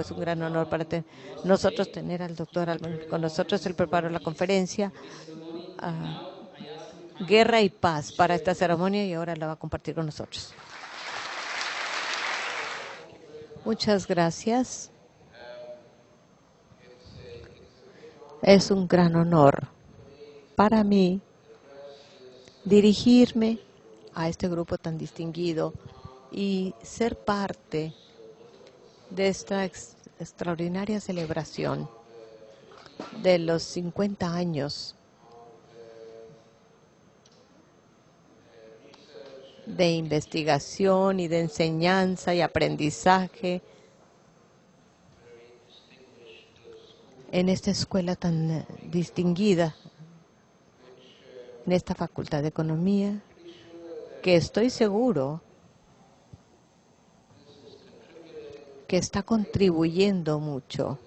Es un gran honor para nosotros tener al doctor Altman con nosotros. Él preparó la conferencia Guerra y Paz para esta ceremonia y ahora la va a compartir con nosotros. Muchas gracias. Es un gran honor para mí dirigirme a este grupo tan distinguido y ser parte de esta extraordinaria celebración de los 50 años de investigación y de enseñanza y aprendizaje en esta escuela tan distinguida, en esta Facultad de Economía, que estoy seguro que está contribuyendo mucho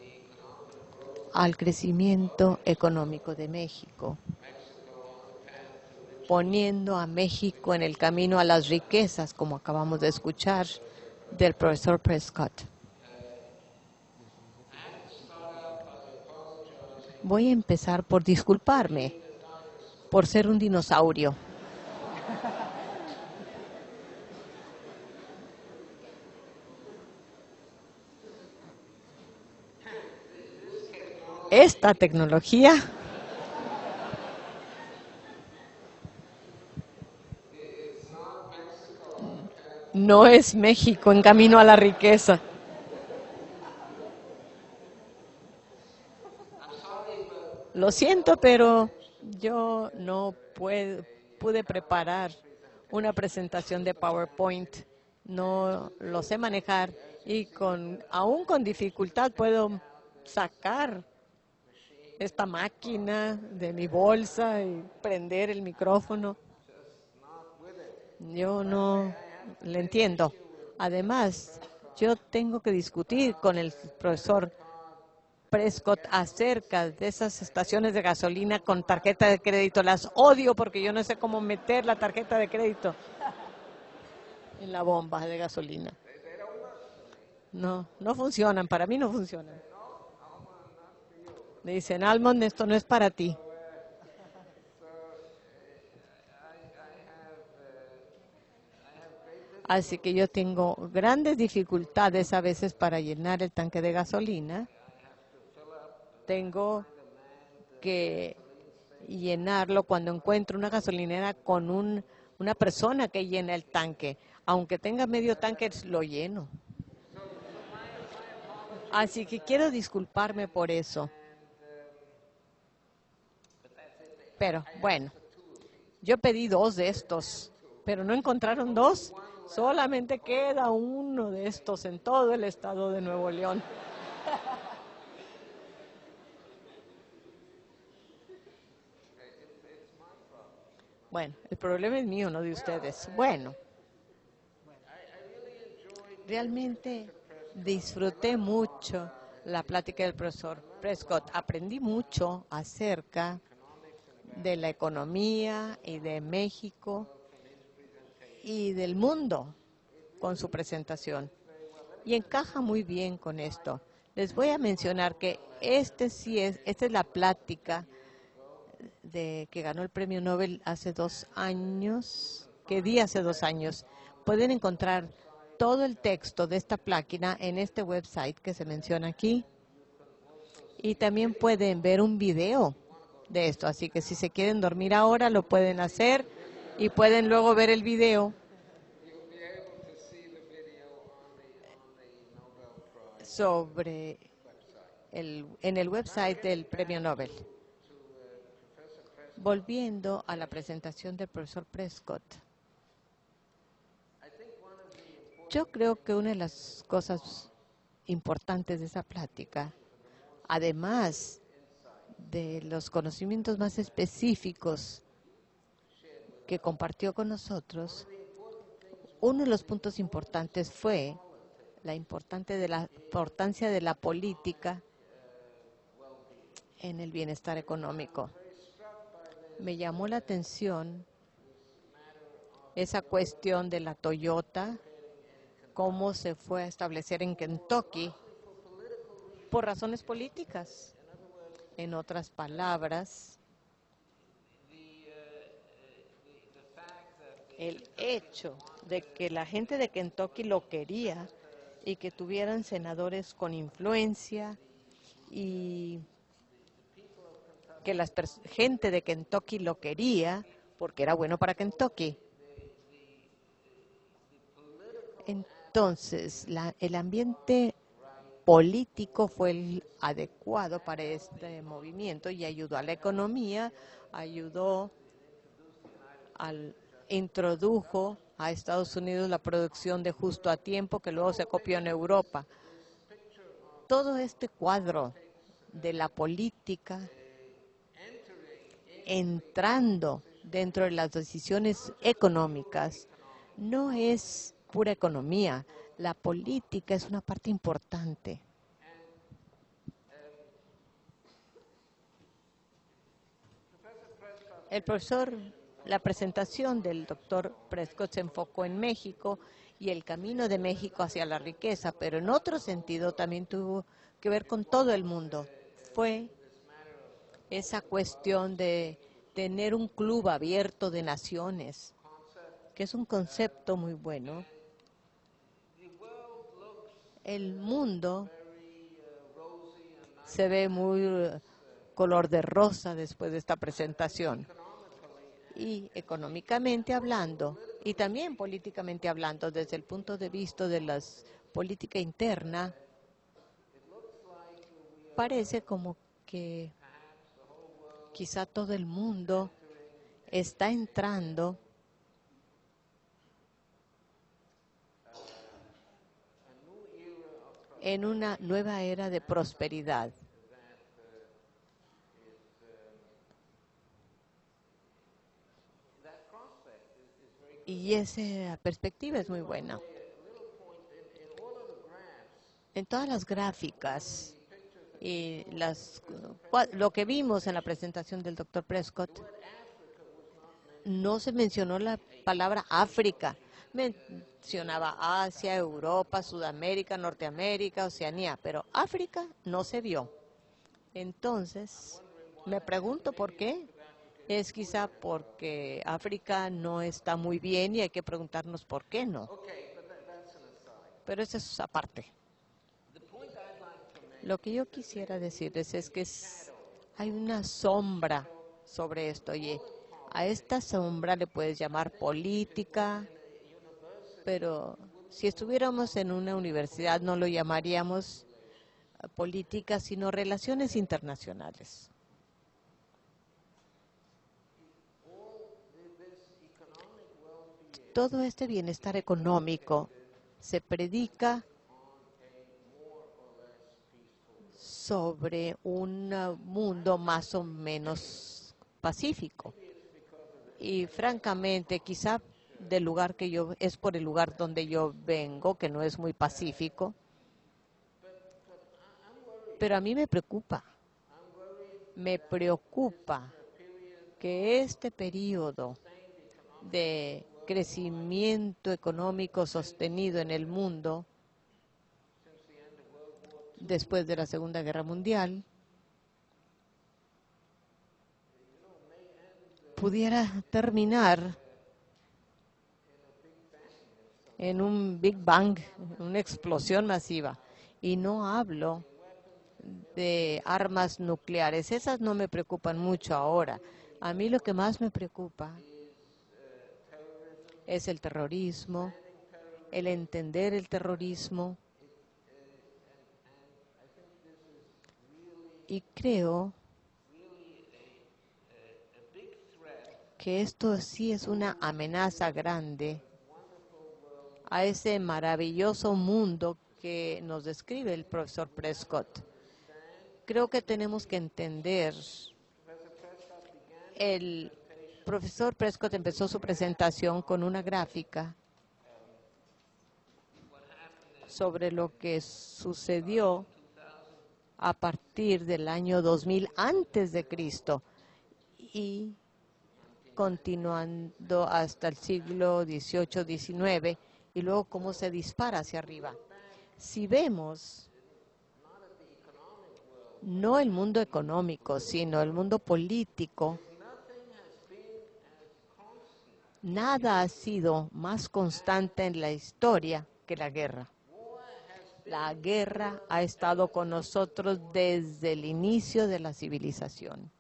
al crecimiento económico de México, poniendo a México en el camino a las riquezas, como acabamos de escuchar del profesor Prescott. Voy a empezar por disculparme por ser un dinosaurio. Esta tecnología no es México en camino a la riqueza. Lo siento, pero yo no pude preparar una presentación de PowerPoint. No lo sé manejar y aún con dificultad puedo sacar esta máquina de mi bolsa y prender el micrófono. Yo no le entiendo. Además, yo tengo que discutir con el profesor Prescott acerca de esas estaciones de gasolina con tarjeta de crédito. Las odio porque yo no sé cómo meter la tarjeta de crédito en la bomba de gasolina. No funcionan, para mí no funcionan. Me dicen, Almond, esto no es para ti. Así que yo tengo grandes dificultades a veces para llenar el tanque de gasolina. Tengo que llenarlo cuando encuentro una gasolinera con una persona que llena el tanque. Aunque tenga medio tanque, lo lleno. Así que quiero disculparme por eso. Pero bueno, yo pedí 2 de estos, pero no encontraron 2. Solamente queda uno de estos en todo el estado de Nuevo León. Bueno, el problema es mío, no de ustedes. Bueno, realmente disfruté mucho la plática del profesor Prescott. Aprendí mucho acerca de la economía y de México y del mundo con su presentación. Y encaja muy bien con esto. Les voy a mencionar que esta es la plática que ganó el premio Nobel hace 2 años, que di hace 2 años. Pueden encontrar todo el texto de esta plática en este website que se menciona aquí. Y también pueden ver un video de esto. Así que si se quieren dormir ahora, lo pueden hacer y pueden luego ver el video en el website del premio Nobel. Volviendo a la presentación del profesor Prescott, yo creo que una de las cosas importantes de esa plática, además de los conocimientos más específicos que compartió con nosotros, uno de los puntos importantes fue la importancia de la política en el bienestar económico. Me llamó la atención esa cuestión de la Toyota, cómo se fue a establecer en Kentucky por razones políticas. En otras palabras, el hecho de que la gente de Kentucky lo quería y que tuvieran senadores con influencia y que la gente de Kentucky lo quería porque era bueno para Kentucky. Entonces, el ambiente político fue el adecuado para este movimiento y ayudó a la economía, introdujo a Estados Unidos la producción de justo a tiempo que luego se copió en Europa. Todo este cuadro de la política entrando dentro de las decisiones económicas no es pura economía. La política es una parte importante. La presentación del doctor Prescott se enfocó en México y el camino de México hacia la riqueza, pero en otro sentido también tuvo que ver con todo el mundo. Fue esa cuestión de tener un club abierto de naciones, que es un concepto muy bueno. El mundo se ve muy color de rosa después de esta presentación. Y económicamente hablando, y también políticamente hablando, desde el punto de vista de la política interna, parece como que quizá todo el mundo está entrando en una nueva era de prosperidad. Y esa perspectiva es muy buena. En todas las gráficas y lo que vimos en la presentación del doctor Prescott, no se mencionó la palabra África. Mencionaba Asia, Europa, Sudamérica, Norteamérica, Oceanía, pero África no se vio. Entonces, me pregunto por qué. Es quizá porque África no está muy bien y hay que preguntarnos por qué no. Pero eso es aparte. Lo que yo quisiera decirles es que hay una sombra sobre esto y a esta sombra le puedes llamar política, pero si estuviéramos en una universidad no lo llamaríamos política, sino relaciones internacionales. Todo este bienestar económico se predica sobre un mundo más o menos pacífico. Y francamente, quizá es por el lugar donde yo vengo, que no es muy pacífico, pero a mí me preocupa que este periodo de crecimiento económico sostenido en el mundo después de la Segunda Guerra Mundial pudiera terminar en un Big Bang, una explosión masiva. Y no hablo de armas nucleares, esas no me preocupan mucho ahora. A mí lo que más me preocupa es el terrorismo, el entender el terrorismo. Y creo que esto sí es una amenaza grande a ese maravilloso mundo que nos describe el profesor Prescott. Creo que tenemos que entender. El profesor Prescott empezó su presentación con una gráfica sobre lo que sucedió a partir del año 2000 antes de Cristo y continuando hasta el siglo XVIII, XIX y luego cómo se dispara hacia arriba. Si vemos no el mundo económico, sino el mundo político, nada ha sido más constante en la historia que la guerra. La guerra ha estado con nosotros desde el inicio de la civilización.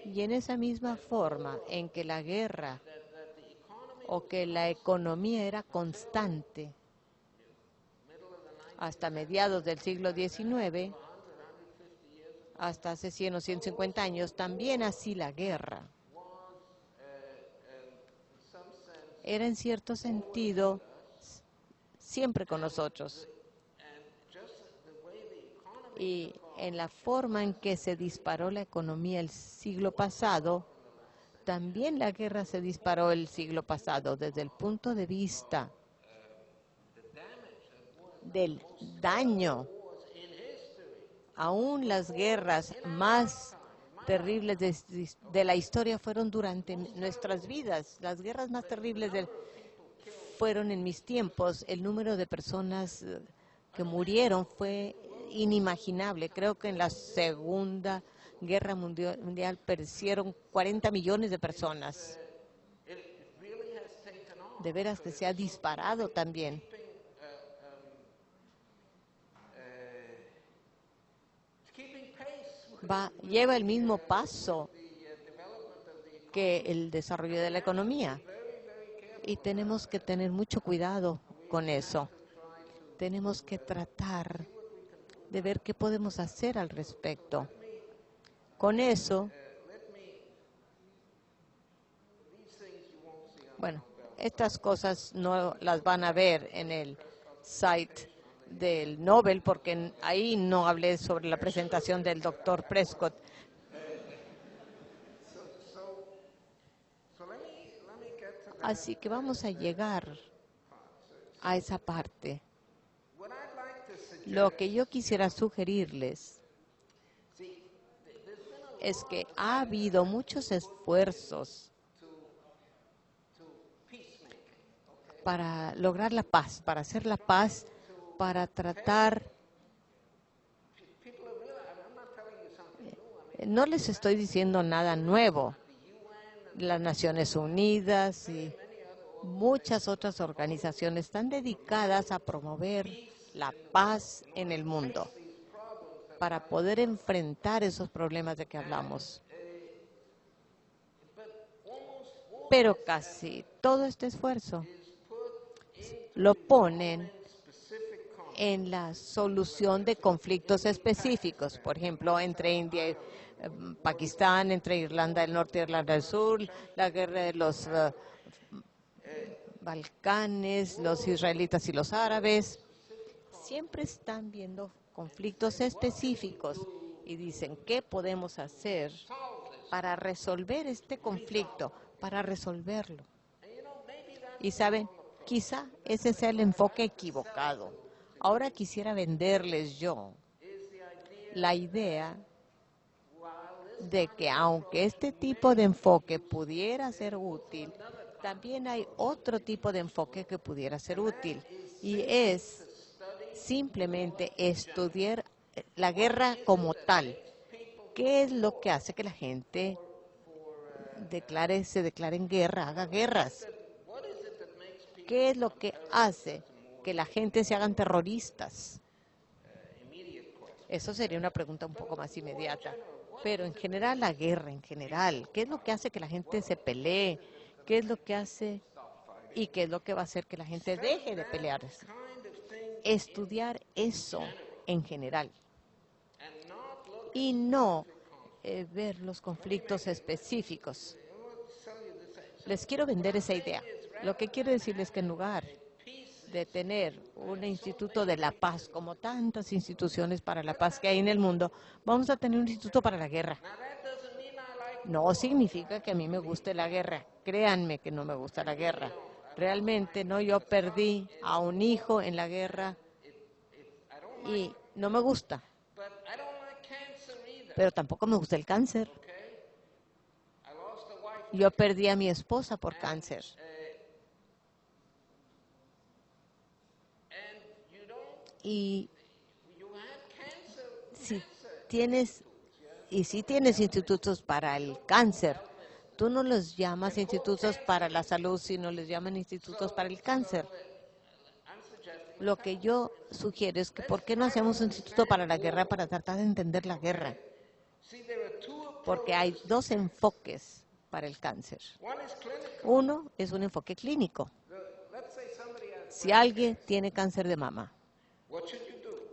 Y en esa misma forma en que la guerra o que la economía era constante hasta mediados del siglo XIX, hasta hace 100 o 150 años, también así la guerra era en cierto sentido siempre con nosotros. Y en la forma en que se disparó la economía el siglo pasado, también la guerra se disparó el siglo pasado desde el punto de vista del daño. Aún las guerras más terribles de la historia fueron durante nuestras vidas. Las guerras más terribles fueron en mis tiempos. El número de personas que murieron fue inimaginable. Creo que en la Segunda Guerra Mundial perecieron 40 millones de personas. De veras que se ha disparado también. Lleva el mismo paso que el desarrollo de la economía. Y tenemos que tener mucho cuidado con eso. Tenemos que tratar de ver qué podemos hacer al respecto. Con eso, bueno, estas cosas no las van a ver en el site del Nobel, porque ahí no hablé sobre la presentación del doctor Prescott. Así que vamos a llegar a esa parte. Lo que yo quisiera sugerirles es que ha habido muchos esfuerzos para lograr la paz, para hacer la paz, para tratar. No les estoy diciendo nada nuevo. Las Naciones Unidas y muchas otras organizaciones están dedicadas a promover la paz en el mundo para poder enfrentar esos problemas de que hablamos. Pero casi todo este esfuerzo lo ponen en la solución de conflictos específicos, por ejemplo, entre India y Pakistán, entre Irlanda del Norte y Irlanda del Sur, la guerra de los Balcanes, los israelitas y los árabes. Siempre están viendo conflictos específicos y dicen, ¿qué podemos hacer para resolver este conflicto, para resolverlo? Y saben, quizá ese sea el enfoque equivocado. Ahora quisiera venderles yo la idea de que aunque este tipo de enfoque pudiera ser útil, también hay otro tipo de enfoque que pudiera ser útil, y es simplemente estudiar la guerra como tal. ¿Qué es lo que hace que la gente se declare en guerra, haga guerras? ¿Qué es lo que hace que la gente se hagan terroristas? Eso sería una pregunta un poco más inmediata. Pero en general, la guerra en general, ¿qué es lo que hace que la gente se pelee? ¿Qué es lo que hace y qué es lo que va a hacer que la gente deje de pelearse? Estudiar eso en general y no ver los conflictos específicos. Les quiero vender esa idea. Lo que quiero decirles es que en lugar de tener un instituto de la paz, como tantas instituciones para la paz que hay en el mundo, vamos a tener un instituto para la guerra. No significa que a mí me guste la guerra. Créanme que no me gusta la guerra. Realmente no, yo perdí a un hijo en la guerra y no me gusta. Pero tampoco me gusta el cáncer. Yo perdí a mi esposa por cáncer. Y si si tienes institutos para el cáncer, tú no los llamas institutos para la salud, sino les llaman institutos para el cáncer. Lo que yo sugiero es que ¿por qué no hacemos un instituto para la guerra para tratar de entender la guerra? Porque hay dos enfoques para el cáncer. Uno es un enfoque clínico. Si alguien tiene cáncer de mama,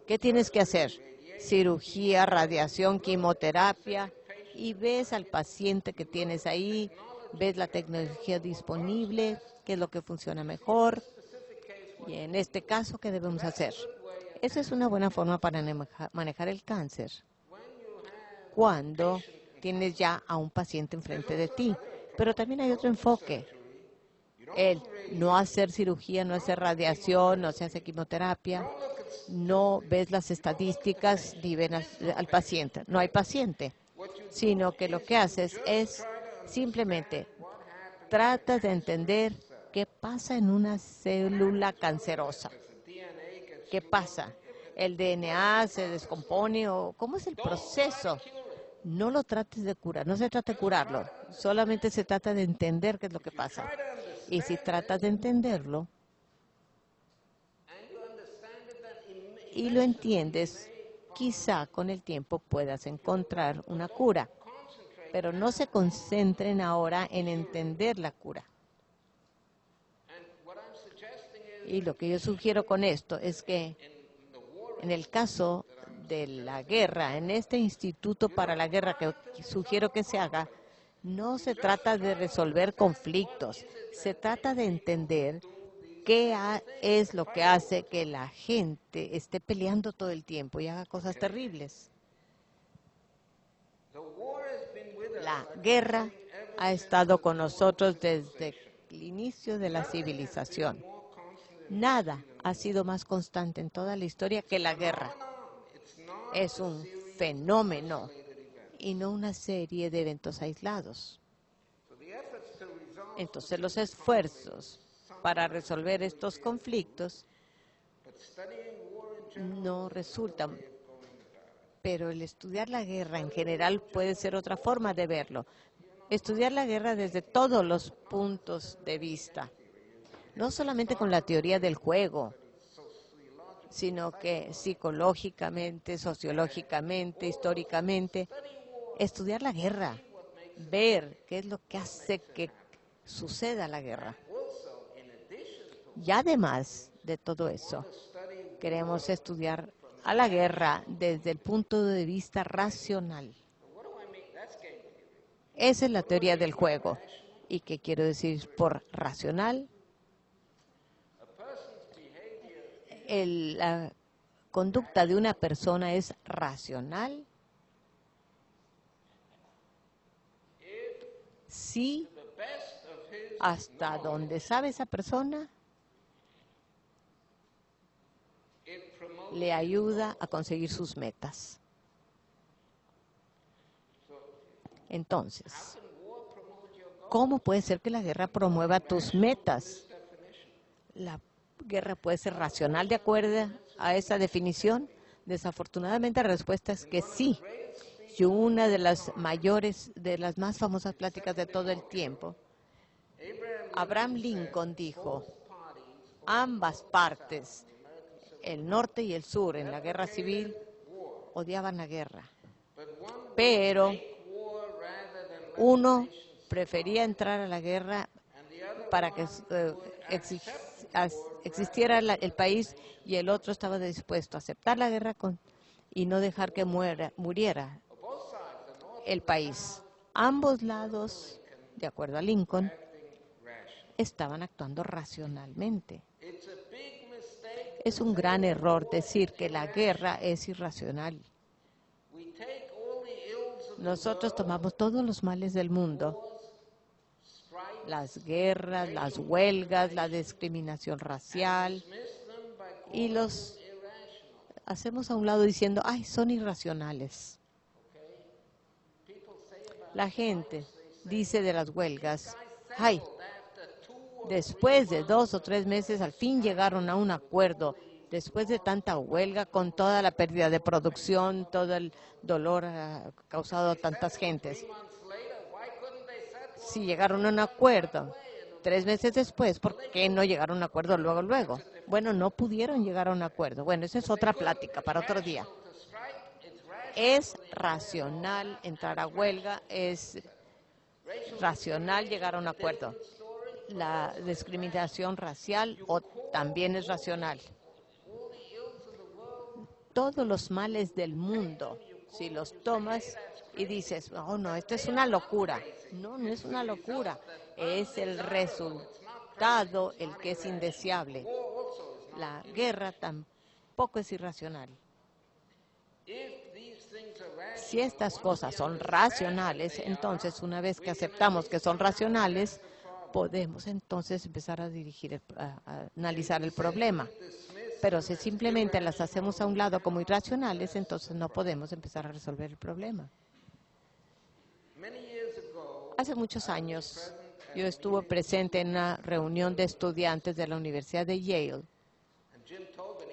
¿qué tienes que hacer? Cirugía, radiación, quimioterapia, y ves al paciente que tienes ahí, ves la tecnología disponible, qué es lo que funciona mejor, y en este caso, ¿qué debemos hacer? Esa es una buena forma para manejar el cáncer. Cuando tienes ya a un paciente enfrente de ti. Pero también hay otro enfoque. El no hacer cirugía, no hacer radiación, no se hace quimioterapia, no ves las estadísticas ni ven al paciente. No hay paciente, sino que lo que haces es simplemente tratas de entender qué pasa en una célula cancerosa. ¿Qué pasa? ¿El DNA se descompone o cómo es el proceso? No lo trates de curar, no se trata de curarlo, solamente se trata de entender qué es lo que pasa. Y si tratas de entenderlo y lo entiendes, quizá con el tiempo puedas encontrar una cura. Pero no se concentren ahora en entender la cura. Y lo que yo sugiero con esto es que en el caso de la guerra, en este instituto para la guerra que sugiero que se haga, no se trata de resolver conflictos, se trata de entender qué es lo que hace que la gente esté peleando todo el tiempo y haga cosas terribles. La guerra ha estado con nosotros desde el inicio de la civilización. Nada ha sido más constante en toda la historia que la guerra. Es un fenómeno y no una serie de eventos aislados. Entonces, los esfuerzos para resolver estos conflictos no resultan. Pero el estudiar la guerra en general puede ser otra forma de verlo. Estudiar la guerra desde todos los puntos de vista. No solamente con la teoría del juego, sino que psicológicamente, sociológicamente, históricamente. Estudiar la guerra, ver qué es lo que hace que suceda la guerra. Y además de todo eso, queremos estudiar a la guerra desde el punto de vista racional. Esa es la teoría del juego. ¿Y qué quiero decir por racional? La conducta de una persona es racional si hasta donde sabe esa persona le ayuda a conseguir sus metas. Entonces, ¿cómo puede ser que la guerra promueva tus metas? La guerra puede ser racional de acuerdo a esa definición. Desafortunadamente la respuesta es que sí. Y una de las mayores, de las más famosas pláticas de todo el tiempo, Abraham Lincoln dijo, ambas partes, el norte y el sur en la guerra civil, odiaban la guerra. Pero uno prefería entrar a la guerra para que existiera el país y el otro estaba dispuesto a aceptar la guerra y no dejar que muriera el país. Ambos lados, de acuerdo a Lincoln, estaban actuando racionalmente. Es un gran error decir que la guerra es irracional. Nosotros tomamos todos los males del mundo, las guerras, las huelgas, la discriminación racial, y los hacemos a un lado diciendo, ¡ay, son irracionales! La gente dice de las huelgas, ¡ay! Después de 2 o 3 meses, al fin llegaron a un acuerdo Después de tanta huelga, con toda la pérdida de producción, todo el dolor causado a tantas gentes, si llegaron a un acuerdo 3 meses después, ¿por qué no llegaron a un acuerdo luego? Bueno, no pudieron llegar a un acuerdo. Bueno, esa es otra plática para otro día. Es racional entrar a huelga, es racional llegar a un acuerdo. La discriminación racial también es racional. Todos los males del mundo, si los tomas y dices, oh no, esto es una locura. No, no es una locura. Es el resultado el que es indeseable. La guerra tampoco es irracional. Si estas cosas son racionales, entonces una vez que aceptamos que son racionales, podemos entonces empezar a analizar el problema. Pero si simplemente las hacemos a un lado como irracionales, entonces no podemos empezar a resolver el problema. Hace muchos años, yo estuve presente en una reunión de estudiantes de la Universidad de Yale.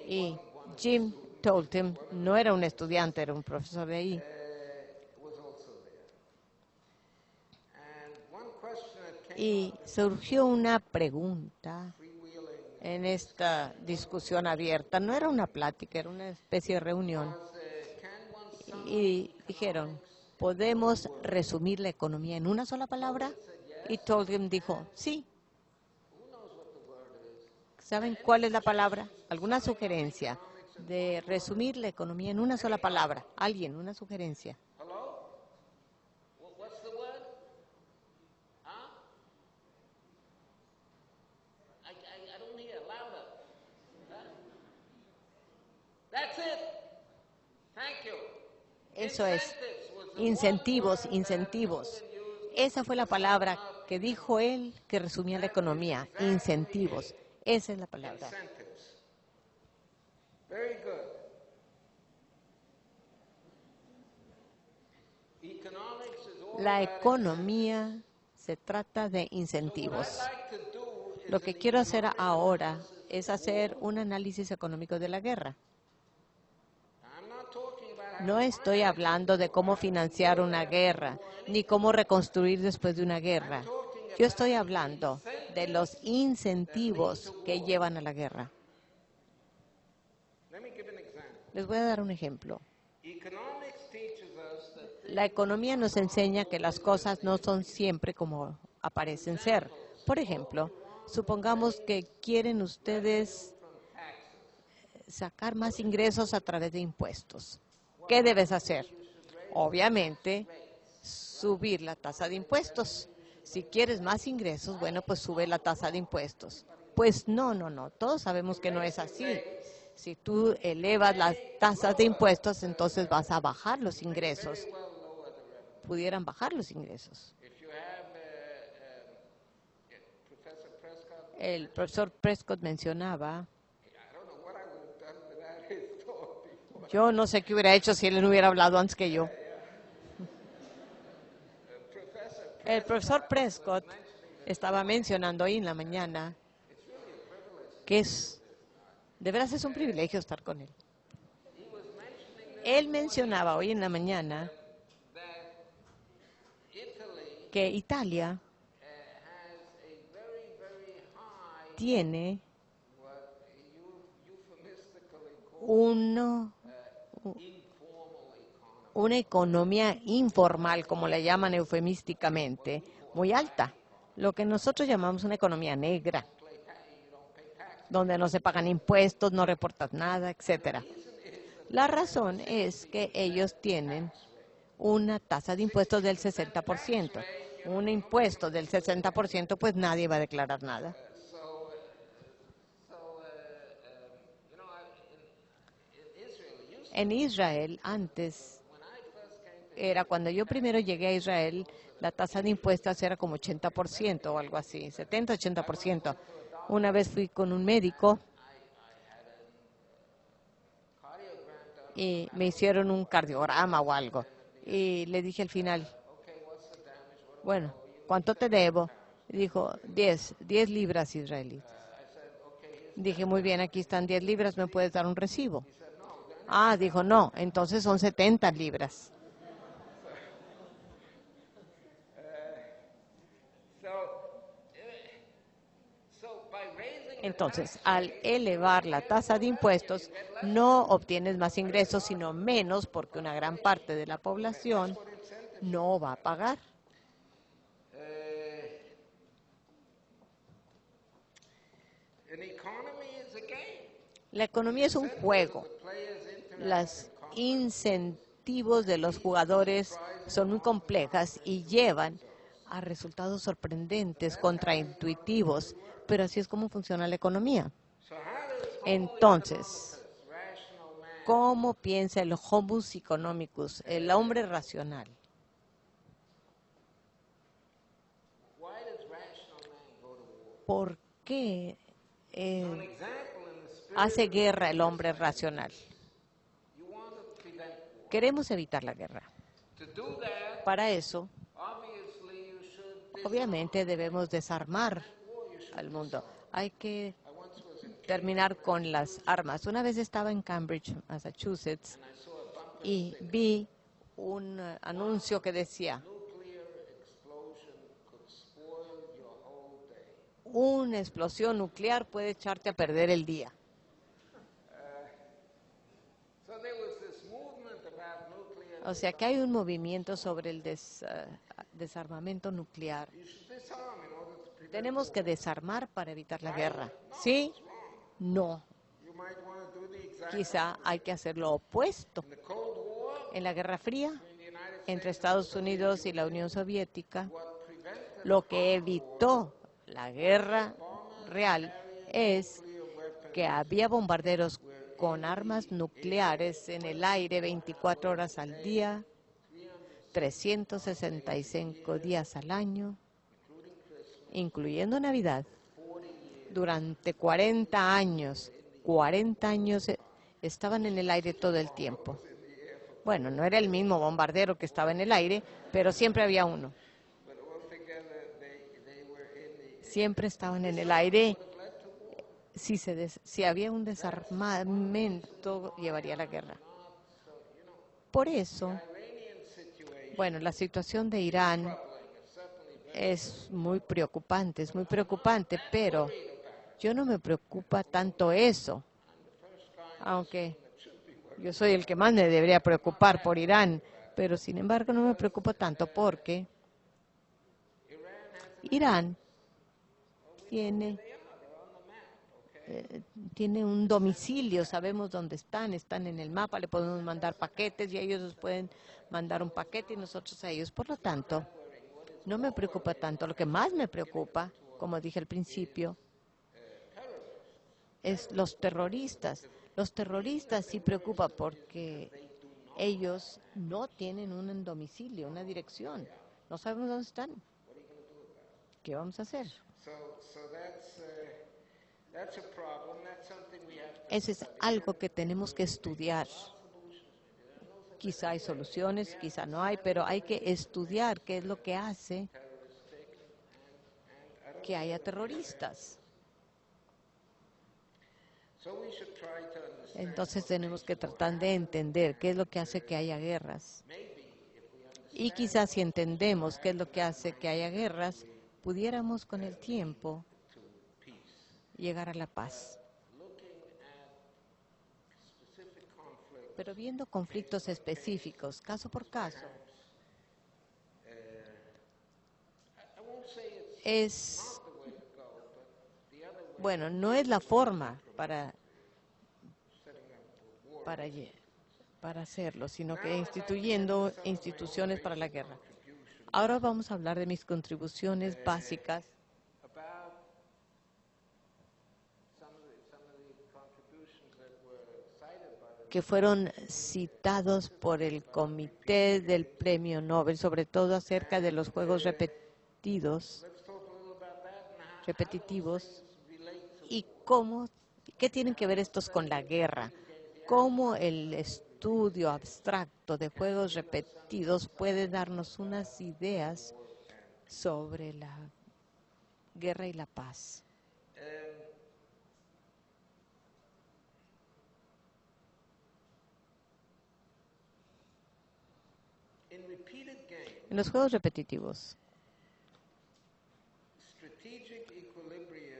Y Jim Tolton no era un estudiante, era un profesor de ahí. Y surgió una pregunta en esta discusión abierta. No era una plática, era una especie de reunión. Y dijeron, ¿podemos resumir la economía en una sola palabra? Y Tolton dijo, sí. ¿Saben cuál es la palabra? ¿Alguna sugerencia de resumir la economía en una sola palabra? ¿Alguien? ¿Una sugerencia? Eso es, incentivos. Esa fue la palabra que dijo él que resumía la economía, incentivos. Esa es la palabra. La economía se trata de incentivos. Lo que quiero hacer ahora es hacer un análisis económico de la guerra. No estoy hablando de cómo financiar una guerra, ni cómo reconstruir después de una guerra. Yo estoy hablando de los incentivos que llevan a la guerra. Les voy a dar un ejemplo. La economía nos enseña que las cosas no son siempre como aparecen ser. Por ejemplo, supongamos que quieren ustedes sacar más ingresos a través de impuestos. ¿Qué debes hacer? Obviamente, subir la tasa de impuestos. Si quieres más ingresos, bueno, pues sube la tasa de impuestos. Pues no. Todos sabemos que no es así. Si tú elevas las tasas de impuestos, entonces vas a bajar los ingresos. Pudieran bajar los ingresos. El profesor Prescott mencionaba, yo no sé qué hubiera hecho si él no hubiera hablado antes que yo. El profesor Prescott estaba mencionando hoy en la mañana que de veras es un privilegio estar con él. Él mencionaba hoy en la mañana que Italia tiene una economía informal, como la llaman eufemísticamente, muy alta. Lo que nosotros llamamos una economía negra, donde no se pagan impuestos, no reportas nada, etcétera. La razón es que ellos tienen una tasa de impuestos del 60%. Un impuesto del 60%, pues nadie va a declarar nada. En Israel, antes, cuando yo primero llegué a Israel, la tasa de impuestos era como 80% o algo así, 70-80%. Una vez fui con un médico y me hicieron un cardiograma o algo. Y le dije al final, ¿cuánto te debo? Y dijo, 10 libras israelíes. Dije, muy bien, aquí están 10 libras, ¿me puedes dar un recibo? Ah, dijo, no, entonces son 70 libras. Entonces, al elevar la tasa de impuestos, no obtienes más ingresos, sino menos, porque una gran parte de la población no va a pagar. La economía es un juego. Los incentivos de los jugadores son muy complejas y llevan a resultados sorprendentes, contraintuitivos, pero así es como funciona la economía. Entonces, ¿cómo piensa el homus economicus, el hombre racional? ¿Por qué hace guerra el hombre racional? Queremos evitar la guerra. Para eso, obviamente debemos desarmar al mundo. Hay que terminar con las armas. Una vez estaba en Cambridge, Massachusetts, y vi un anuncio que decía: una explosión nuclear puede echarte a perder el día. O sea que hay un movimiento sobre el desarmamento nuclear. Tenemos que desarmar para evitar la guerra. ¿Sí? No. Quizá hay que hacer lo opuesto. En la Guerra Fría, entre Estados Unidos y la Unión Soviética, lo que evitó la guerra real es que había bombarderos con armas nucleares en el aire 24 horas al día, 365 días al año, incluyendo Navidad, durante 40 años. 40 años estaban en el aire todo el tiempo. Bueno, no era el mismo bombardero que estaba en el aire, pero siempre había uno. Siempre estaban en el aire. Si había un desarmamento, llevaría a la guerra. Por eso, bueno, la situación de Irán es muy preocupante, pero yo no me preocupa tanto eso, aunque yo soy el que más me debería preocupar por Irán, pero sin embargo no me preocupa tanto porque Irán tiene un domicilio, sabemos dónde están en el mapa, le podemos mandar paquetes y ellos nos pueden mandar un paquete y nosotros a ellos. Por lo tanto, no me preocupa tanto. Lo que más me preocupa, como dije al principio, es los terroristas. Los terroristas sí preocupa porque ellos no tienen un domicilio, una dirección. No sabemos dónde están. ¿Qué vamos a hacer? Eso es algo que tenemos que estudiar. Quizá hay soluciones, quizá no hay, pero hay que estudiar qué es lo que hace que haya terroristas. Entonces tenemos que tratar de entender qué es lo que hace que haya guerras. Y quizás si entendemos qué es lo que hace que haya guerras, pudiéramos con el tiempo llegar a la paz. Pero viendo conflictos específicos, caso por caso, bueno, no es la forma para hacerlo, sino que instituyendo instituciones para la guerra. Ahora vamos a hablar de mis contribuciones básicas que fueron citados por el Comité del Premio Nobel, sobre todo acerca de los juegos repetitivos, y qué tienen que ver estos con la guerra, cómo el estudio abstracto de juegos repetidos puede darnos unas ideas sobre la guerra y la paz. En los juegos repetitivos,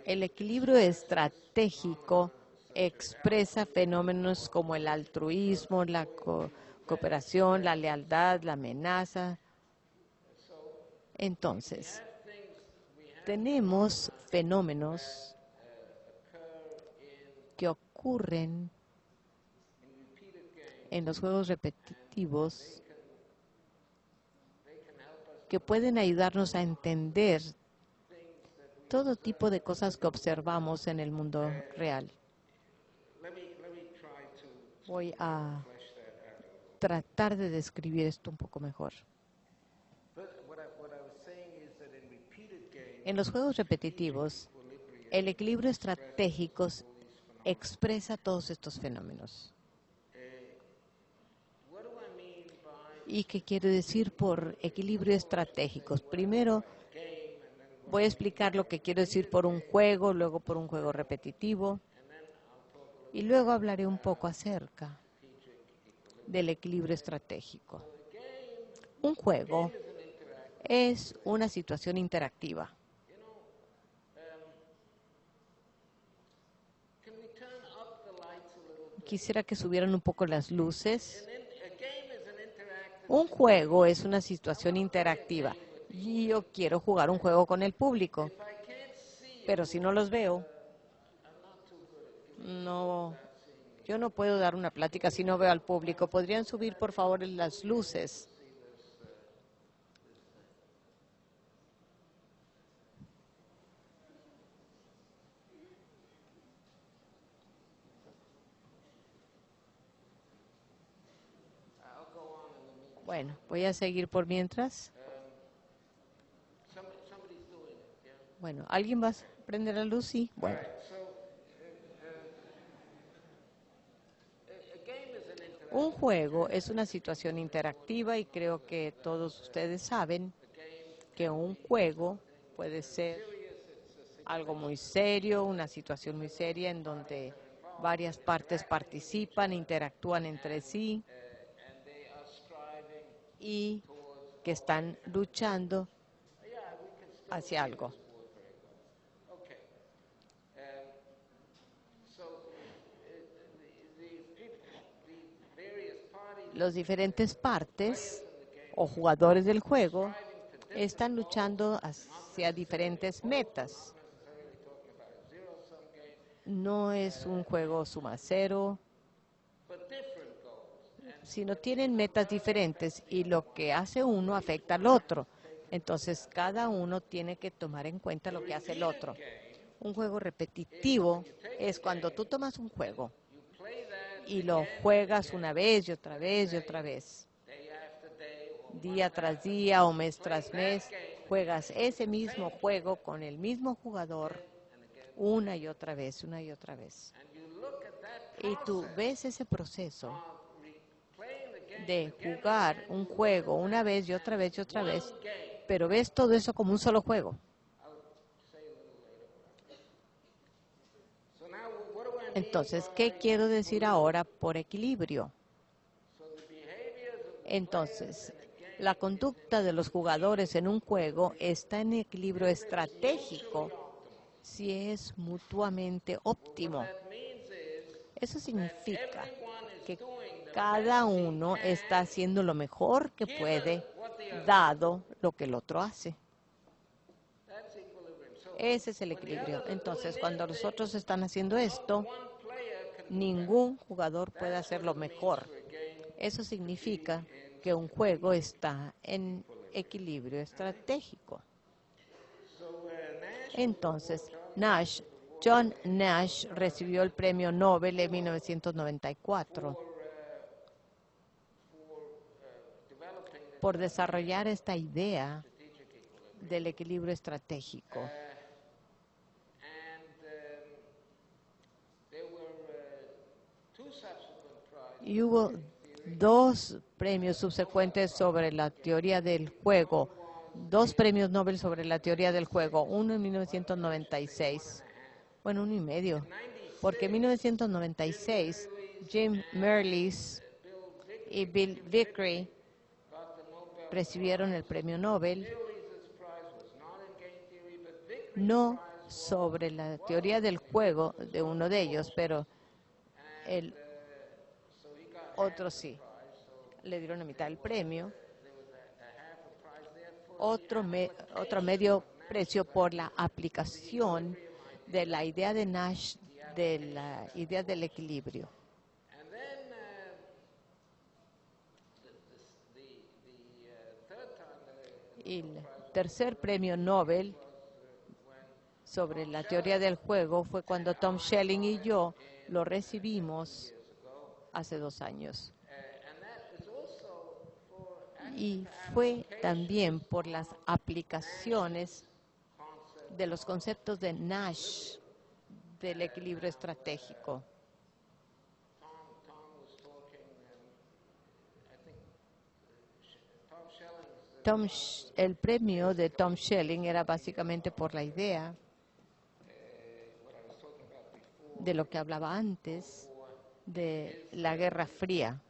el equilibrio estratégico expresa fenómenos como el altruismo, la cooperación, la lealtad, la amenaza. Entonces, tenemos fenómenos que ocurren en los juegos repetitivos que pueden ayudarnos a entender todo tipo de cosas que observamos en el mundo real. Voy a tratar de describir esto un poco mejor. En los juegos repetitivos, el equilibrio estratégico expresa todos estos fenómenos. ¿Y qué quiero decir por equilibrio estratégico? Primero, voy a explicar lo que quiero decir por un juego, luego por un juego repetitivo, y luego hablaré un poco acerca del equilibrio estratégico. Un juego es una situación interactiva. Quisiera que subieran un poco las luces. Un juego es una situación interactiva. Y yo quiero jugar un juego con el público, pero si no los veo, yo no puedo dar una plática si no veo al público. ¿Podrían subir, por favor, las luces? Bueno, voy a seguir por mientras. Bueno, ¿alguien va a prender la luz? Sí. Bueno. Un juego es una situación interactiva y creo que todos ustedes saben que un juego puede ser algo muy serio, una situación muy seria en donde varias partes participan, interactúan entre sí y que están luchando hacia algo. Los diferentes partes o jugadores del juego están luchando hacia diferentes metas. No es un juego suma cero, sino tienen metas diferentes y lo que hace uno afecta al otro. Entonces, cada uno tiene que tomar en cuenta lo que hace el otro. Un juego repetitivo es cuando tú tomas un juego y lo juegas una vez y otra vez y otra vez. Día tras día o mes tras mes, juegas ese mismo juego con el mismo jugador una y otra vez, una y otra vez. Y tú ves ese proceso de jugar un juego una vez y otra vez y otra vez, pero ves todo eso como un solo juego. Entonces, ¿qué quiero decir ahora por equilibrio? Entonces, la conducta de los jugadores en un juego está en equilibrio estratégico si es mutuamente óptimo. Eso significa que cada uno está haciendo lo mejor que puede, dado lo que el otro hace. Ese es el equilibrio. Entonces, cuando los otros están haciendo esto, ningún jugador puede hacerlo mejor. Eso significa que un juego está en equilibrio estratégico. Entonces, John Nash recibió el premio Nobel en 1994 por desarrollar esta idea del equilibrio estratégico. Y hubo 2 premios subsecuentes sobre la teoría del juego, 2 premios Nobel sobre la teoría del juego, uno en 1996, bueno, 1 y medio, porque en 1996 Jim Mirrlees y Bill Vickrey recibieron el premio Nobel, no sobre la teoría del juego de uno de ellos, pero el otro sí. Le dieron la mitad del premio, otro medio precio por la aplicación de la idea de Nash, de la idea del equilibrio. Y el tercer premio Nobel sobre la teoría del juego fue cuando Tom Schelling y yo lo recibimos hace 2 años. Y fue también por las aplicaciones de los conceptos de Nash del equilibrio estratégico. El premio de Tom Schelling era básicamente por la idea de lo que hablaba antes de la Guerra Fría.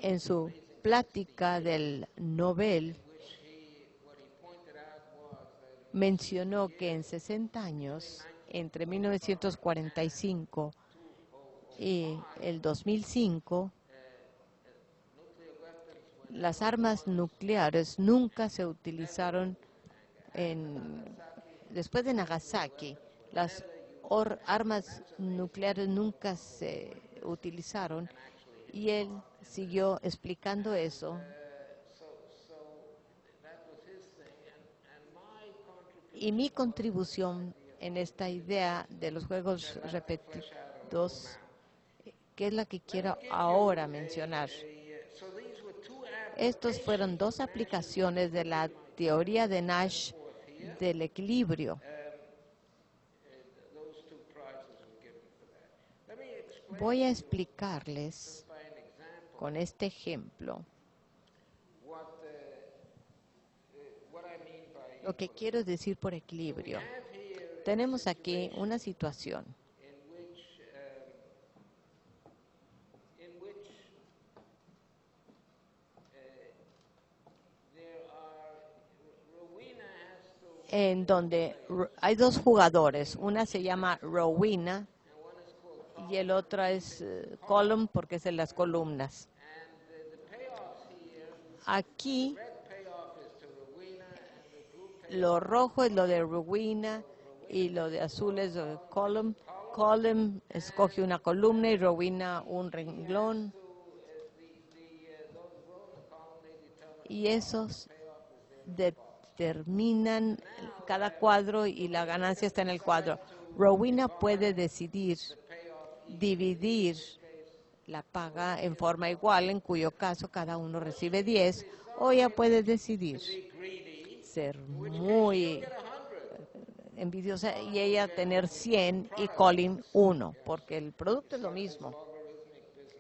En su plática del Nobel, mencionó que en 60 años, entre 1945 y el 2005, las armas nucleares nunca se utilizaron después de Nagasaki. Las armas nucleares nunca se utilizaron y él siguió explicando eso. Y mi contribución en esta idea de los juegos repetidos, que es la que quiero ahora mencionar. Estos fueron 2 aplicaciones de la teoría de Nash del equilibrio. Voy a explicarles con este ejemplo lo que quiero decir por equilibrio. Tenemos aquí una situación en donde hay 2 jugadores. Una se llama Rowena y el otro es Column porque es en las columnas. Aquí lo rojo es lo de Rowena y lo de azul es lo de Column. Column escoge una columna y Rowena un renglón. Y esos determinan cada cuadro y la ganancia está en el cuadro. Rowena puede dividir la paga en forma igual, en cuyo caso cada uno recibe 10, o ella puede decidir ser muy envidiosa y ella tener 100 y Colin 1, porque el producto es lo mismo.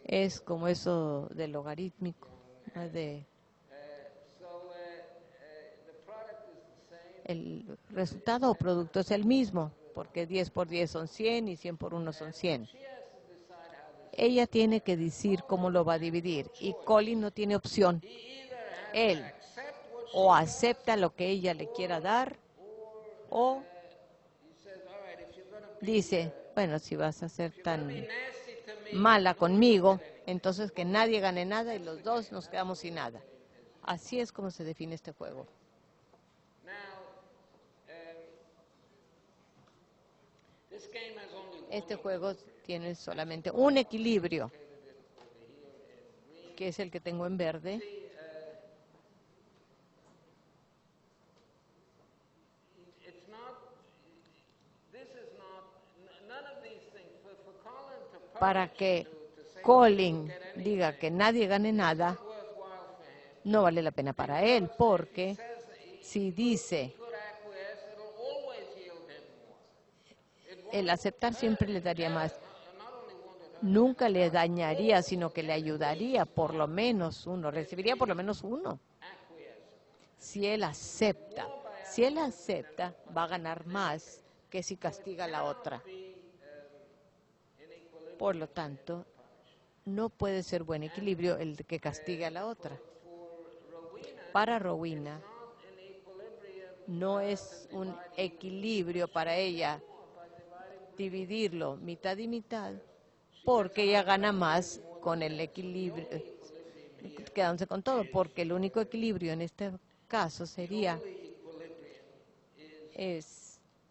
Es como eso del logarítmico, ¿no? El resultado o producto es el mismo, porque 10 por 10 son 100 y 100 por 1 son 100. Ella tiene que decir cómo lo va a dividir y Colin no tiene opción. Él o acepta lo que ella le quiera dar o dice, bueno, si vas a ser tan mala conmigo, entonces que nadie gane nada y los dos nos quedamos sin nada. Así es como se define este juego. Este juego tiene solamente un equilibrio, que es el que tengo en verde. Para que Colin diga que nadie gane nada, no vale la pena para él, porque si dice el aceptar siempre le daría más. Nunca le dañaría, sino que le ayudaría por lo menos uno, recibiría por lo menos uno. Si él acepta, va a ganar más que si castiga a la otra. Por lo tanto, no puede ser buen equilibrio el que castigue a la otra. Para Rowena no es un equilibrio para ella dividirlo mitad y mitad, porque ella gana más con el equilibrio, quedándose con todo, porque el único equilibrio en este caso sería, el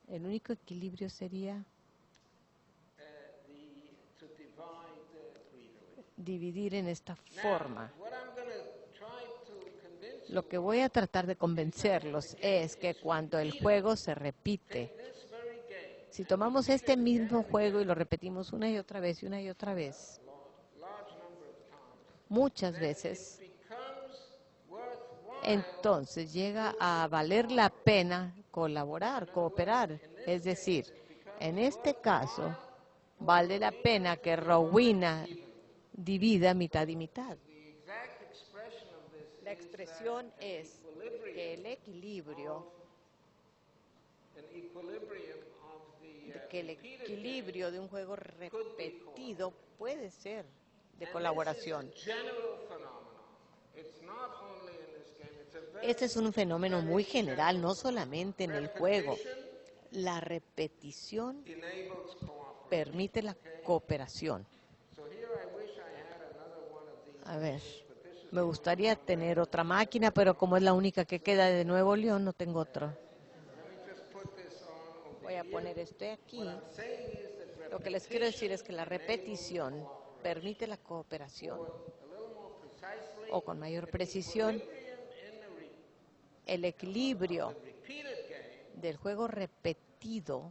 único equilibrio sería dividir en esta forma. Lo que voy a tratar de convencerlos es que cuando el juego se repite, si tomamos este mismo juego y lo repetimos una y otra vez y una y otra vez, muchas veces, entonces llega a valer la pena colaborar, cooperar. Es decir, en este caso, vale la pena que Rowena divida mitad y mitad. La expresión es que el equilibrio de un juego repetido puede ser de colaboración. Este es un fenómeno muy general, no solamente en el juego. La repetición permite la cooperación. A ver, me gustaría tener otra máquina, pero como es la única que queda de Nuevo León, no tengo otra. Voy a poner esto aquí. Lo que les quiero decir es que la repetición permite la cooperación. O con mayor precisión, el equilibrio del juego repetido,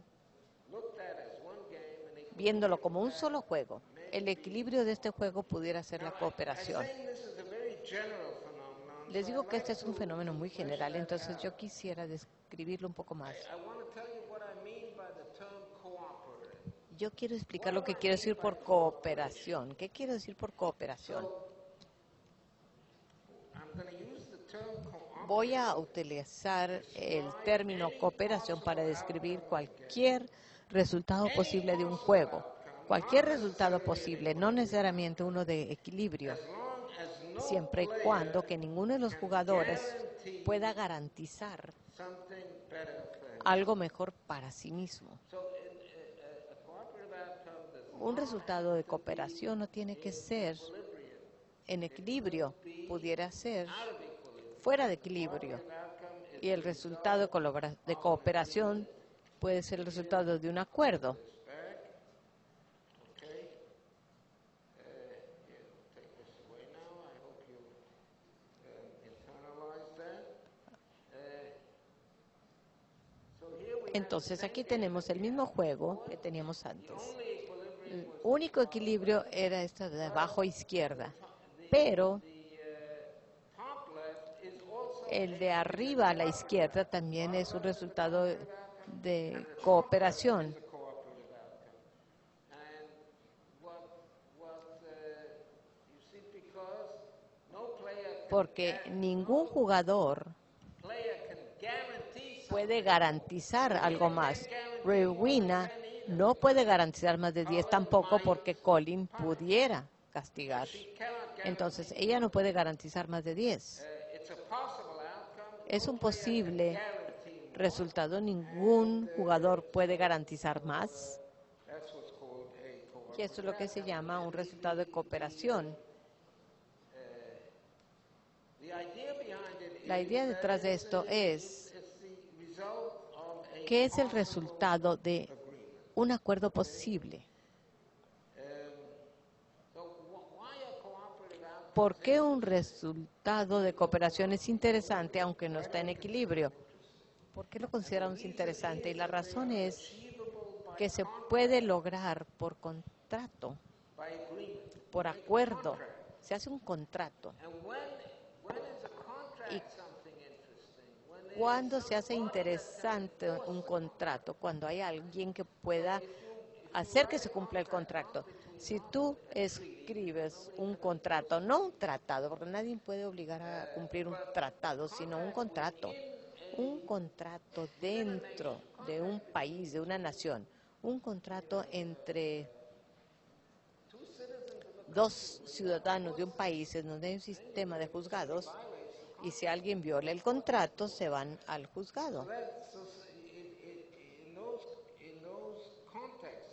viéndolo como un solo juego, el equilibrio de este juego pudiera ser la cooperación. Les digo que este es un fenómeno muy general, entonces yo quisiera describirlo un poco más. Yo quiero explicar lo que quiero decir por cooperación. ¿Qué quiero decir por cooperación? Voy a utilizar el término cooperación para describir cualquier resultado posible de un juego. Cualquier resultado posible, no necesariamente uno de equilibrio, siempre y cuando que ninguno de los jugadores pueda garantizar algo mejor para sí mismo. Un resultado de cooperación no tiene que ser en equilibrio, pudiera ser fuera de equilibrio. Y el resultado de cooperación puede ser el resultado de un acuerdo. Entonces aquí tenemos el mismo juego que teníamos antes. El único equilibrio era esta de abajo izquierda, pero el de arriba a la izquierda también es un resultado de cooperación. Porque ningún jugador puede garantizar algo más. Rowena no puede garantizar más de 10 tampoco porque Colin pudiera castigar. Entonces, ella no puede garantizar más de 10. Es un posible resultado. Ningún jugador puede garantizar más. Y eso es lo que se llama un resultado de cooperación. La idea detrás de esto es que es el resultado de un acuerdo posible. ¿Por qué un resultado de cooperación es interesante aunque no está en equilibrio? ¿Por qué lo consideramos interesante? Y la razón es que se puede lograr por contrato, por acuerdo. Se hace un contrato. ¿Y cuándo se hace interesante un contrato? Cuando hay alguien que pueda hacer que se cumpla el contrato. Si tú escribes un contrato, no un tratado, porque nadie puede obligar a cumplir un tratado, sino un contrato dentro de un país, de una nación, un contrato entre dos ciudadanos de un país en donde hay un sistema de juzgados y si alguien viola el contrato se van al juzgado.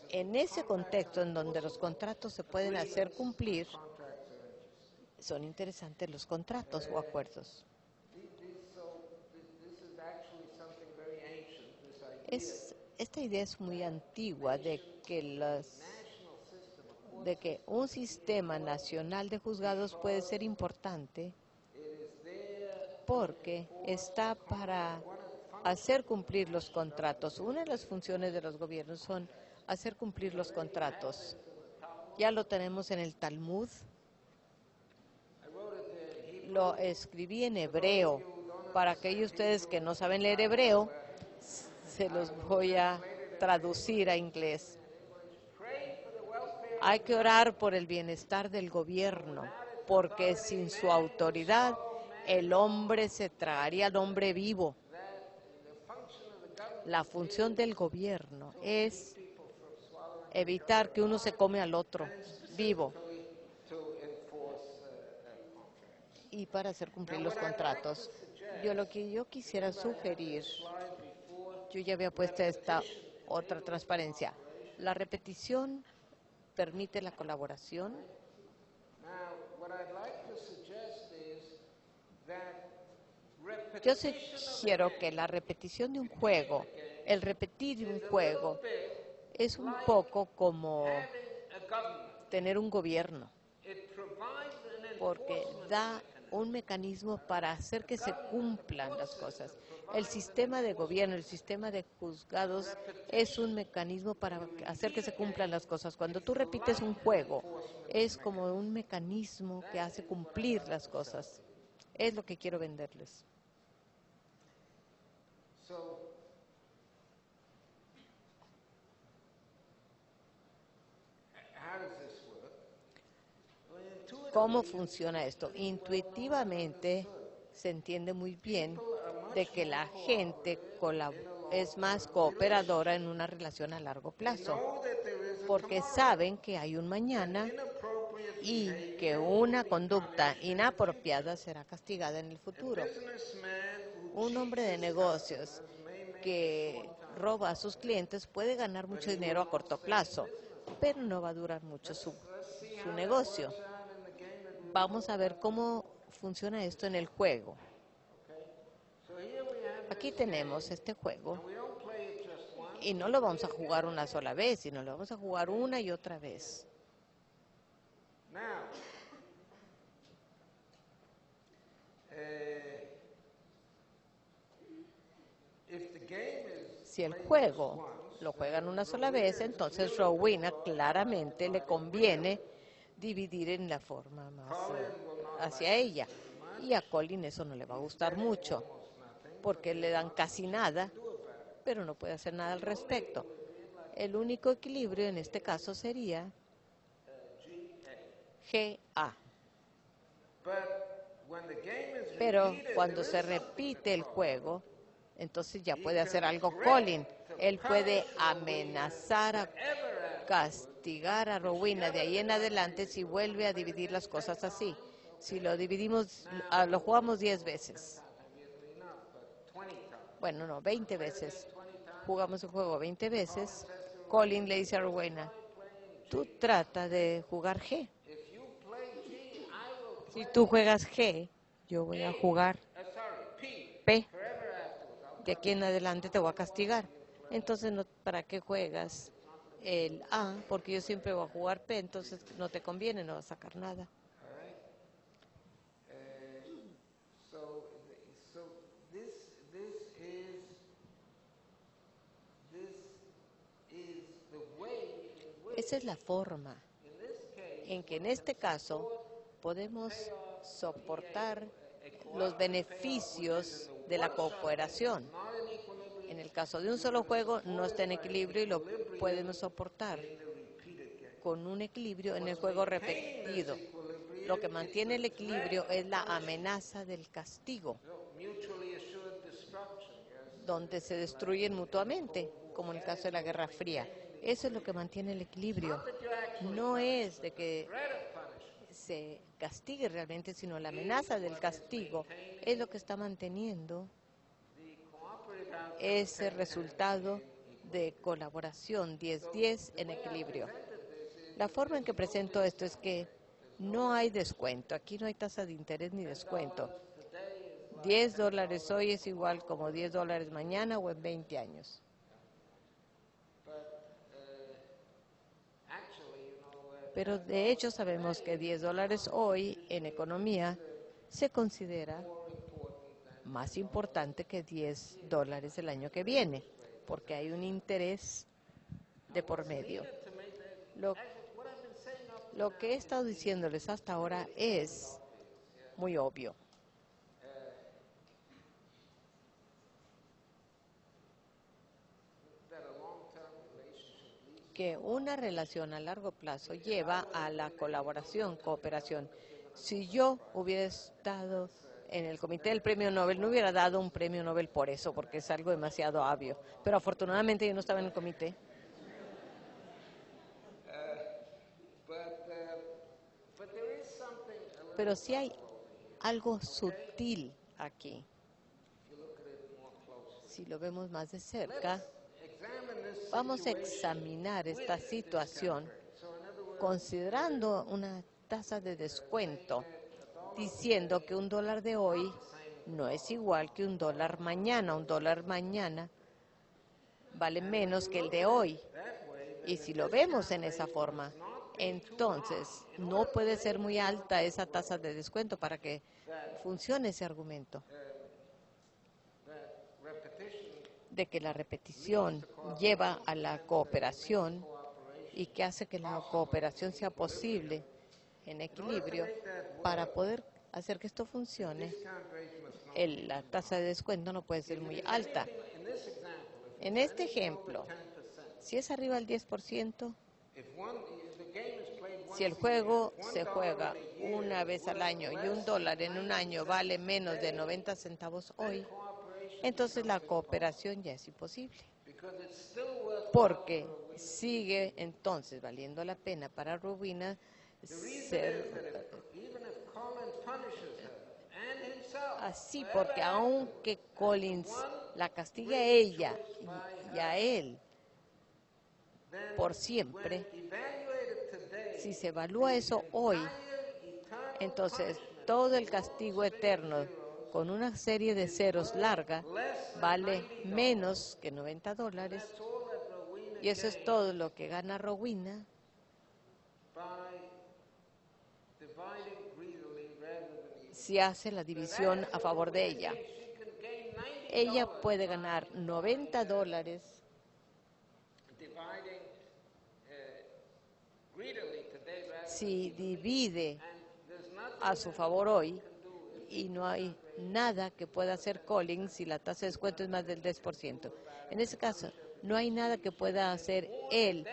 En ese contexto en donde los contratos se pueden hacer cumplir, son interesantes los contratos o acuerdos. Esta idea es muy antigua de que un sistema nacional de juzgados puede ser importante porque está para hacer cumplir los contratos. Una de las funciones de los gobiernos son hacer cumplir los contratos. Ya lo tenemos en el Talmud. Lo escribí en hebreo. Para aquellos de ustedes que no saben leer hebreo, se los voy a traducir a inglés. Hay que orar por el bienestar del gobierno, porque sin su autoridad el hombre se tragaría al hombre vivo. La función del gobierno es evitar que uno se come al otro vivo y para hacer cumplir los contratos. Lo que yo quisiera sugerir, yo ya había puesto esta otra transparencia. La repetición permite la colaboración. Yo sugiero que la repetición de un juego, el repetir un juego, es un poco como tener un gobierno, porque da un mecanismo para hacer que se cumplan las cosas. El sistema de gobierno, el sistema de juzgados es un mecanismo para hacer que se cumplan las cosas. Cuando tú repites un juego, es como un mecanismo que hace cumplir las cosas. Es lo que quiero venderles. ¿Cómo funciona esto? Intuitivamente se entiende muy bien de que la gente es más cooperadora en una relación a largo plazo, porque saben que hay un mañana y que una conducta inapropiada será castigada en el futuro. Un hombre de negocios que roba a sus clientes puede ganar mucho dinero a corto plazo, pero no va a durar mucho su negocio. Vamos a ver cómo funciona esto en el juego. Aquí tenemos este juego y no lo vamos a jugar una sola vez, sino lo vamos a jugar una y otra vez. Si el juego lo juegan una sola vez, entonces Rowena claramente le conviene dividir en la forma más hacia ella. Y a Colin eso no le va a gustar mucho, porque le dan casi nada, pero no puede hacer nada al respecto. El único equilibrio en este caso sería GA. Pero cuando se repite el juego, entonces ya puede hacer algo Colin. Él puede amenazar a castigar a Rowena de ahí en adelante si vuelve a dividir las cosas así. Si lo dividimos, lo jugamos 10 veces. Bueno, no, 20 veces. Jugamos el juego 20 veces. Colin le dice a Rowena, tú trata de jugar G. Si tú juegas G, yo voy a jugar P. De aquí en adelante te voy a castigar. Entonces, ¿para qué juegas el A? Porque yo siempre voy a jugar P, entonces no te conviene, no vas a sacar nada. Esa es la forma en que en este caso podemos soportar los beneficios de la cooperación. En el caso de un solo juego no está en equilibrio y lo podemos soportar con un equilibrio en el juego repetido. Lo que mantiene el equilibrio es la amenaza del castigo, donde se destruyen mutuamente, como en el caso de la Guerra Fría. Eso es lo que mantiene el equilibrio. No es de que se castigue realmente, sino la amenaza del castigo es lo que está manteniendo ese resultado de colaboración 10-10 en equilibrio. La forma en que presento esto es que no hay descuento. Aquí no hay tasa de interés ni descuento. $10 hoy es igual como $10 mañana o en 20 años. Pero de hecho sabemos que $10 hoy en economía se considera más importante que $10 el año que viene, porque hay un interés de por medio. Lo que he estado diciéndoles hasta ahora es muy obvio. Que una relación a largo plazo lleva a la colaboración, cooperación. Si yo hubiera estado en el comité del premio Nobel, no hubiera dado un premio Nobel por eso, porque es algo demasiado obvio. Pero afortunadamente yo no estaba en el comité. Pero sí hay algo sutil aquí. Si lo vemos más de cerca, vamos a examinar esta situación considerando una tasa de descuento, diciendo que $1 de hoy no es igual que $1 mañana. $1 mañana vale menos que el de hoy. Y si lo vemos en esa forma, entonces no puede ser muy alta esa tasa de descuento para que funcione ese argumento de que la repetición lleva a la cooperación y que hace que la cooperación sea posible en equilibrio. Para poder hacer que esto funcione, la tasa de descuento no puede ser muy alta. En este ejemplo, si es arriba del 10%, si el juego se juega una vez al año y $1 en un año vale menos de 90 centavos hoy, entonces la cooperación ya es imposible. Porque sigue entonces valiendo la pena para Rowena ser así, porque aunque Collins la castigue a ella y a él por siempre, si se evalúa eso hoy, entonces todo el castigo eterno con una serie de ceros larga vale menos que $90, y eso es todo lo que gana Rowena si hace la división a favor de ella. Ella puede ganar $90 si divide a su favor hoy, y no hay nada que pueda hacer Collins si la tasa de descuento es más del 10%. En ese caso, no hay nada que pueda hacer él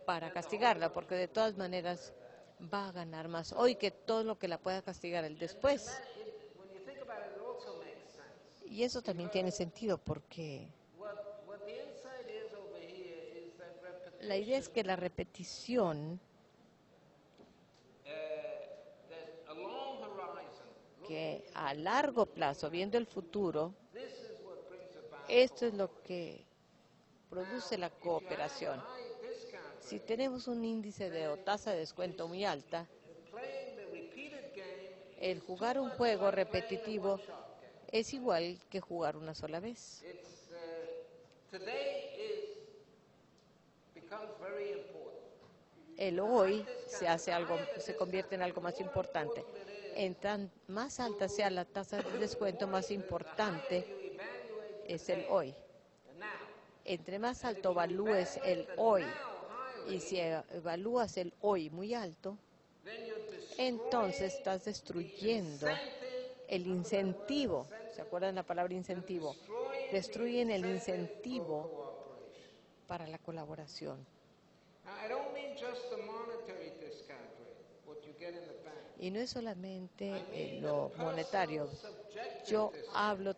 para castigarla, porque de todas maneras va a ganar más hoy que todo lo que la pueda castigar él después. Y eso también tiene sentido, porque la idea es que la repetición, que a largo plazo, viendo el futuro, esto es lo que produce la cooperación. Si tenemos un índice o tasa de descuento muy alta, el jugar un juego repetitivo es igual que jugar una sola vez. El hoy se convierte en algo más importante. Entre más alta sea la tasa de descuento, más importante es el hoy. Entre más alto evalúes el hoy, y si evalúas el hoy muy alto, entonces estás destruyendo el incentivo. ¿Se acuerdan la palabra incentivo? Destruyen el incentivo para la colaboración. Y no es solamente lo monetario. Yo hablo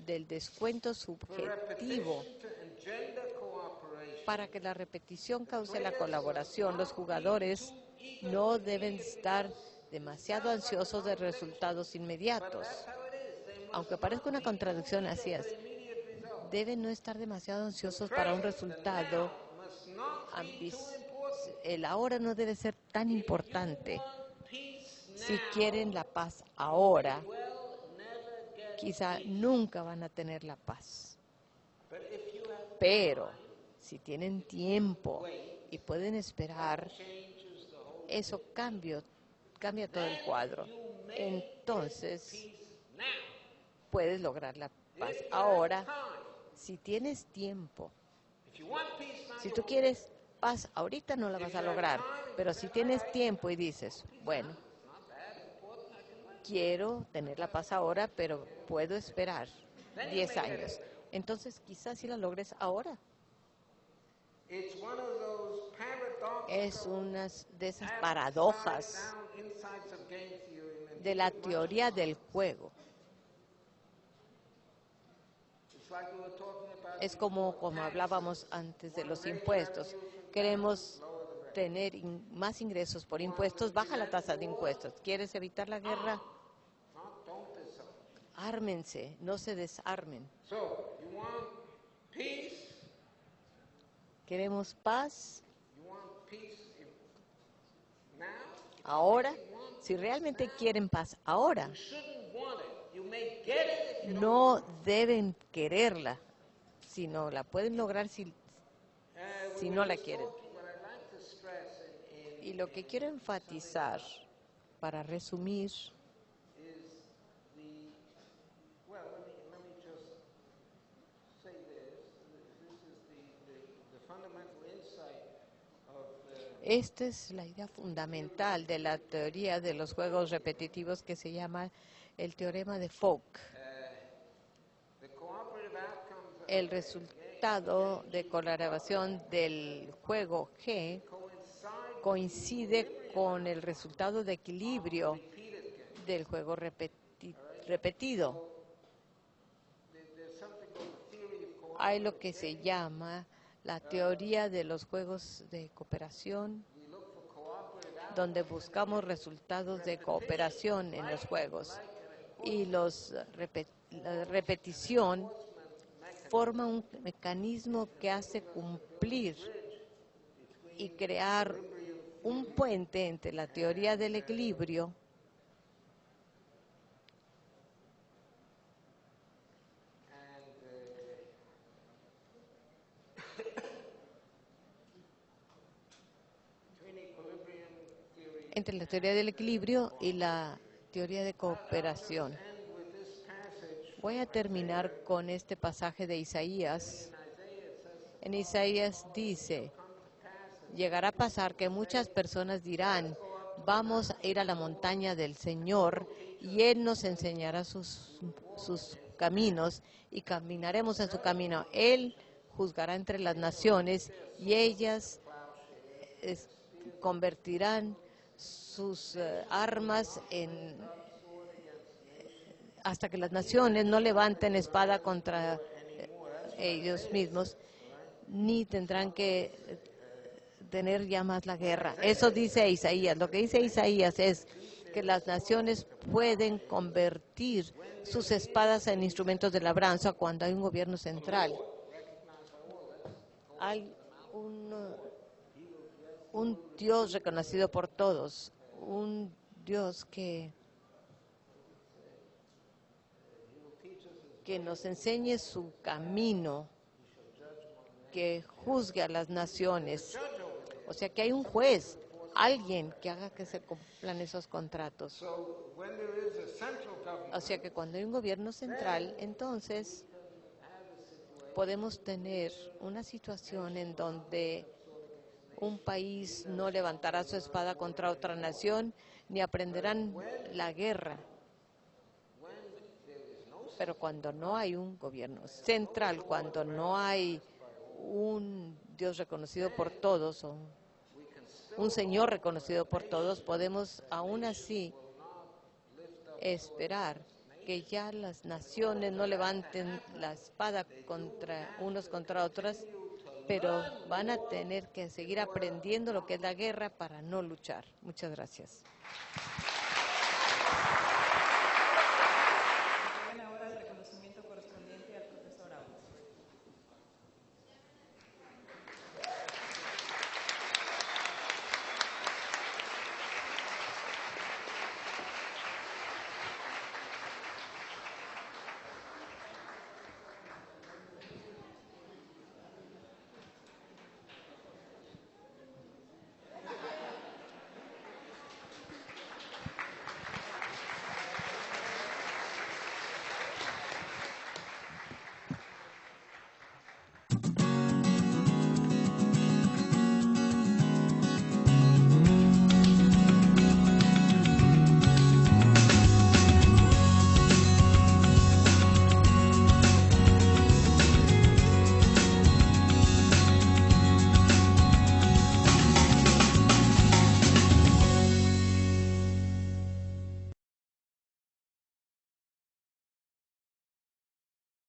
del descuento subjetivo. Para que la repetición cause la colaboración, los jugadores no deben estar demasiado ansiosos de resultados inmediatos. Aunque parezca una contradicción, así es. Deben no estar demasiado ansiosos para un resultado. El ahora no debe ser tan importante. Si quieren la paz ahora, quizá nunca van a tener la paz. Pero si tienen tiempo y pueden esperar, eso cambia todo el cuadro. Entonces, puedes lograr la paz ahora. Si tienes tiempo, si tú quieres paz ahorita, no la vas a lograr. Pero si tienes tiempo y dices, bueno, quiero tener la paz ahora, pero puedo esperar 10 años. Entonces, quizás sí la logres ahora. Es una de esas paradojas de la teoría del juego. Es como hablábamos antes de los impuestos. Queremos tener más ingresos por impuestos, baja la tasa de impuestos. ¿Quieres evitar la guerra? Ármense, no se desarmen. ¿Queremos paz? Ahora, si realmente quieren paz ahora, no deben quererla, sino la pueden lograr si no la quieren. Y lo que quiero enfatizar, para resumir, esta es la idea fundamental de la teoría de los juegos repetitivos que se llama el teorema de Folk. El resultado de colaboración del juego G coincide con el resultado de equilibrio del juego repetido. Hay lo que se llama la teoría de los juegos de cooperación, donde buscamos resultados de cooperación en los juegos. Y la repetición forma un mecanismo que hace cumplir y crear un puente entre la teoría del equilibrio y la teoría de cooperación. Voy a terminar con este pasaje de Isaías. En Isaías dice, llegará a pasar que muchas personas dirán, vamos a ir a la montaña del Señor y Él nos enseñará sus caminos y caminaremos en su camino. Él juzgará entre las naciones y ellas convertirán sus armas hasta que las naciones no levanten espada contra ellos mismos, ni tendrán que tener ya más la guerra. Eso dice Isaías. Lo que dice Isaías es que las naciones pueden convertir sus espadas en instrumentos de labranza cuando hay un gobierno central. Hay un Dios reconocido por todos, un Dios que nos enseñe su camino, que juzgue a las naciones. O sea, que hay un juez, alguien que haga que se cumplan esos contratos. O sea, que cuando hay un gobierno central, entonces podemos tener una situación en donde un país no levantará su espada contra otra nación, ni aprenderán la guerra. Pero cuando no hay un gobierno central, cuando no hay un Dios reconocido por todos, o un Señor reconocido por todos, podemos aún así esperar que ya las naciones no levanten la espada unos contra otros, pero van a tener que seguir aprendiendo lo que es la guerra para no luchar. Muchas gracias.